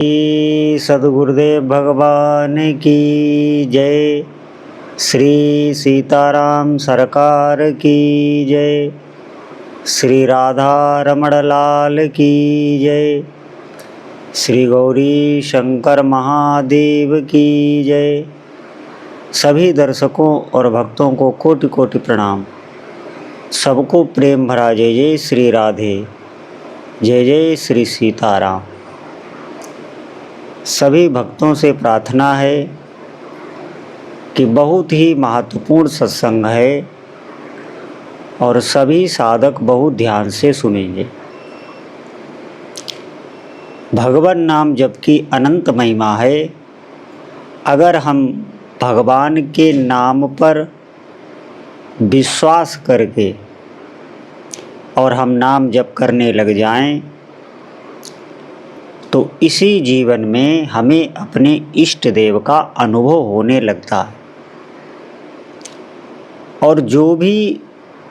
श्री सद्गुरुदेव भगवान की जय। श्री सीताराम सरकार की जय। श्री राधा रमण लाल की जय। श्री गौरी शंकर महादेव की जय। सभी दर्शकों और भक्तों को कोटि कोटि प्रणाम। सबको प्रेम भरा जय जय श्री राधे, जय जय श्री सीताराम। सभी भक्तों से प्रार्थना है कि बहुत ही महत्वपूर्ण सत्संग है और सभी साधक बहुत ध्यान से सुनेंगे। भगवान नाम जप की अनंत महिमा है। अगर हम भगवान के नाम पर विश्वास करके और हम नाम जप करने लग जाएं तो इसी जीवन में हमें अपने इष्ट देव का अनुभव होने लगता है। और जो भी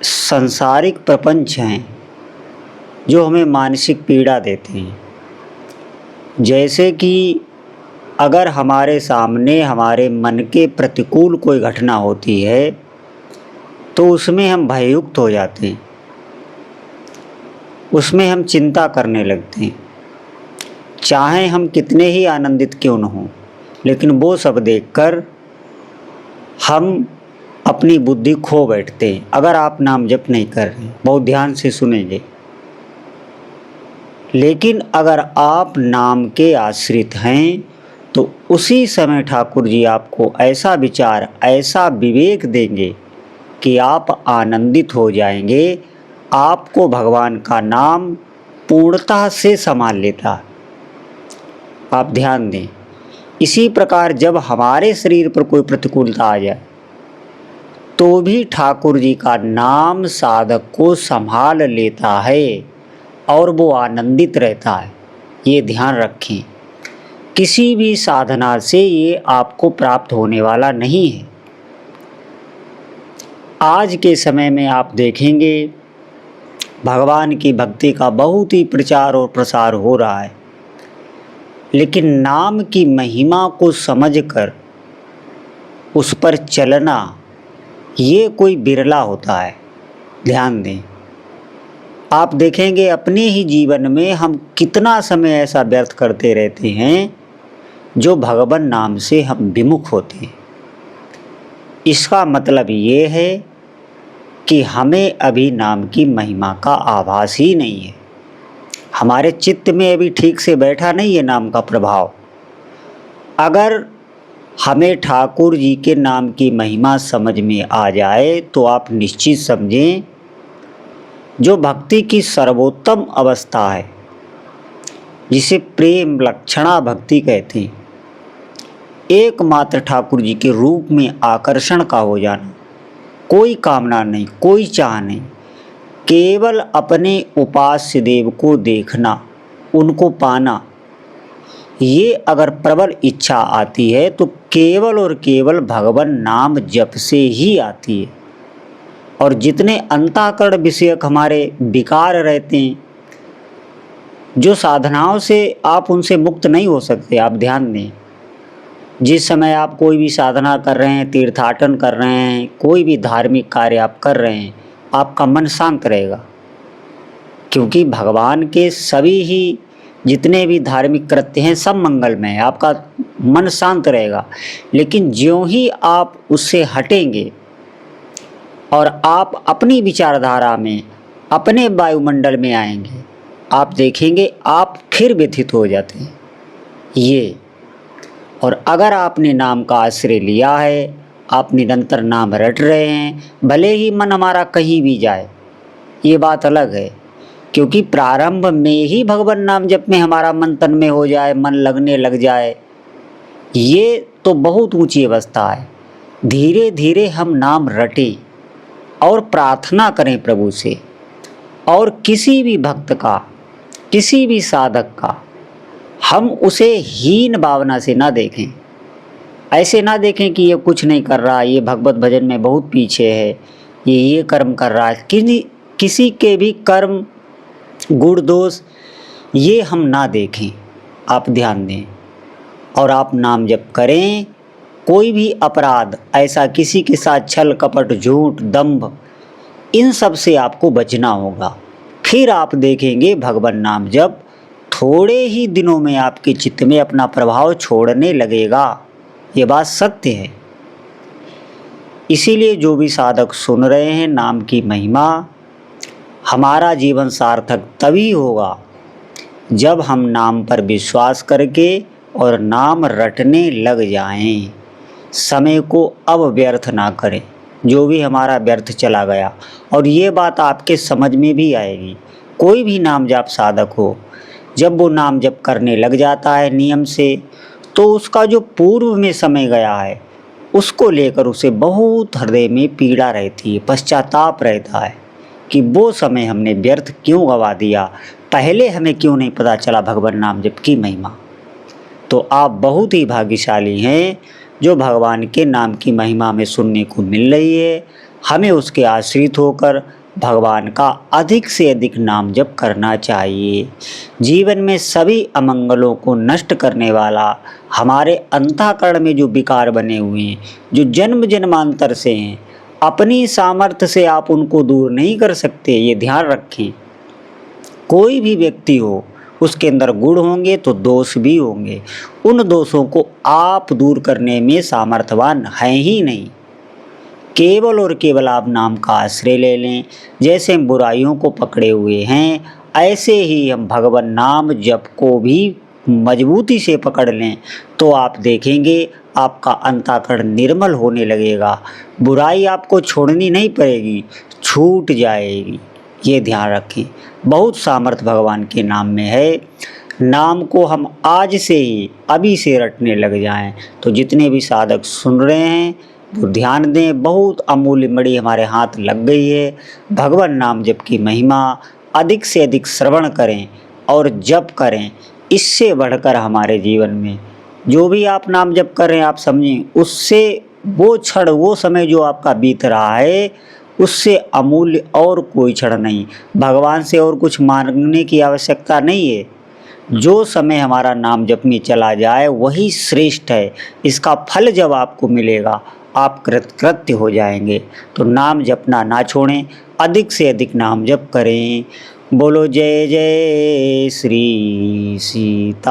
सांसारिक प्रपंच हैं जो हमें मानसिक पीड़ा देते हैं, जैसे कि अगर हमारे सामने हमारे मन के प्रतिकूल कोई घटना होती है तो उसमें हम भययुक्त हो जाते हैं, उसमें हम चिंता करने लगते हैं। चाहे हम कितने ही आनंदित क्यों न हों, लेकिन वो सब देखकर हम अपनी बुद्धि खो बैठते हैं। अगर आप नाम जप नहीं कर रहे, बहुत ध्यान से सुनेंगे। लेकिन अगर आप नाम के आश्रित हैं तो उसी समय ठाकुर जी आपको ऐसा विचार, ऐसा विवेक देंगे कि आप आनंदित हो जाएंगे। आपको भगवान का नाम पूर्णतः से संभाल लेता है। आप ध्यान दें। इसी प्रकार जब हमारे शरीर पर कोई प्रतिकूलता आ जाए तो भी ठाकुर जी का नाम साधक को संभाल लेता है और वो आनंदित रहता है। ये ध्यान रखें, किसी भी साधना से ये आपको प्राप्त होने वाला नहीं है। आज के समय में आप देखेंगे भगवान की भक्ति का बहुत ही प्रचार और प्रसार हो रहा है, लेकिन नाम की महिमा को समझकर उस पर चलना ये कोई बिरला होता है। ध्यान दें। आप देखेंगे अपने ही जीवन में हम कितना समय ऐसा व्यर्थ करते रहते हैं जो भगवान नाम से हम विमुख होते हैं। इसका मतलब ये है कि हमें अभी नाम की महिमा का आभास ही नहीं है। हमारे चित्त में अभी ठीक से बैठा नहीं है नाम का प्रभाव। अगर हमें ठाकुर जी के नाम की महिमा समझ में आ जाए तो आप निश्चित समझें जो भक्ति की सर्वोत्तम अवस्था है, जिसे प्रेम लक्षणा भक्ति कहते हैं, एकमात्र ठाकुर जी के रूप में आकर्षण का हो जाना, कोई कामना नहीं, कोई चाह नहीं, केवल अपने उपास्य देव को देखना, उनको पाना, ये अगर प्रबल इच्छा आती है तो केवल और केवल भगवान नाम जप से ही आती है। और जितने अंतःकरण विषयक हमारे विकार रहते हैं, जो साधनाओं से आप उनसे मुक्त नहीं हो सकते। आप ध्यान दें, जिस समय आप कोई भी साधना कर रहे हैं, तीर्थाटन कर रहे हैं, कोई भी धार्मिक कार्य आप कर रहे हैं, आपका मन शांत रहेगा, क्योंकि भगवान के सभी ही जितने भी धार्मिक कृत्य हैं सब मंगलमय है। आपका मन शांत रहेगा। लेकिन ज्यों ही आप उससे हटेंगे और आप अपनी विचारधारा में, अपने वायुमंडल में आएंगे, आप देखेंगे आप फिर व्यथित हो जाते हैं। ये और अगर आपने नाम का आश्रय लिया है, आप निरंतर नाम रट रहे हैं, भले ही मन हमारा कहीं भी जाए, ये बात अलग है। क्योंकि प्रारंभ में ही भगवान नाम जप में हमारा मन तन में हो जाए, मन लगने लग जाए, ये तो बहुत ऊंची अवस्था है। धीरे धीरे हम नाम रटें और प्रार्थना करें प्रभु से। और किसी भी भक्त का, किसी भी साधक का हम उसे हीन भावना से ना देखें। ऐसे ना देखें कि ये कुछ नहीं कर रहा, ये भगवत भजन में बहुत पीछे है, ये कर्म कर रहा है। किसी के भी कर्म, गुण, दोष ये हम ना देखें। आप ध्यान दें और आप नाम जप करें। कोई भी अपराध ऐसा किसी के साथ छल कपट झूठ दंभ इन सब से आपको बचना होगा। फिर आप देखेंगे भगवान नाम जप थोड़े ही दिनों में आपके चित्त में अपना प्रभाव छोड़ने लगेगा। ये बात सत्य है। इसीलिए जो भी साधक सुन रहे हैं नाम की महिमा, हमारा जीवन सार्थक तभी होगा जब हम नाम पर विश्वास करके और नाम रटने लग जाएं। समय को अब व्यर्थ ना करें, जो भी हमारा व्यर्थ चला गया। और ये बात आपके समझ में भी आएगी। कोई भी नाम जाप साधक हो, जब वो नाम जप करने लग जाता है नियम से, तो उसका जो पूर्व में समय गया है उसको लेकर उसे बहुत हृदय में पीड़ा रहती है, पश्चाताप रहता है कि वो समय हमने व्यर्थ क्यों गवा दिया, पहले हमें क्यों नहीं पता चला भगवान नाम जप की महिमा। तो आप बहुत ही भाग्यशाली हैं जो भगवान के नाम की महिमा में सुनने को मिल रही है। हमें उसके आश्रित होकर भगवान का अधिक से अधिक नाम जप करना चाहिए। जीवन में सभी अमंगलों को नष्ट करने वाला हमारे अंतःकरण में जो विकार बने हुए हैं, जो जन्म जन्मांतर से हैं, अपनी सामर्थ्य से आप उनको दूर नहीं कर सकते, ये ध्यान रखें। कोई भी व्यक्ति हो, उसके अंदर गुण होंगे तो दोष भी होंगे। उन दोषों को आप दूर करने में सामर्थ्यवान हैं ही नहीं। केवल और केवल आप नाम का आश्रय ले लें। जैसे हम बुराइयों को पकड़े हुए हैं, ऐसे ही हम भगवान नाम जप को भी मजबूती से पकड़ लें तो आप देखेंगे आपका अंतःकरण निर्मल होने लगेगा। बुराई आपको छोड़नी नहीं पड़ेगी, छूट जाएगी। ये ध्यान रखें। बहुत सामर्थ्य भगवान के नाम में है। नाम को हम आज से ही अभी से रटने लग जाएं। तो जितने भी साधक सुन रहे हैं वो ध्यान दें। बहुत अमूल्य मणि हमारे हाथ लग गई है। भगवान नाम जप की महिमा अधिक से अधिक श्रवण करें और जप करें। इससे बढ़कर हमारे जीवन में जो भी आप नाम जप कर रहे हैं, आप समझें उससे वो क्षण, वो समय जो आपका बीत रहा है, उससे अमूल्य और कोई क्षण नहीं। भगवान से और कुछ मांगने की आवश्यकता नहीं है। जो समय हमारा नाम जप में चला जाए वही श्रेष्ठ है। इसका फल जब आपको मिलेगा आप कृतकृत्य हो जाएंगे। तो नाम जपना ना छोड़ें, अधिक से अधिक नाम जप करें। बोलो जय जय श्री सीताराम।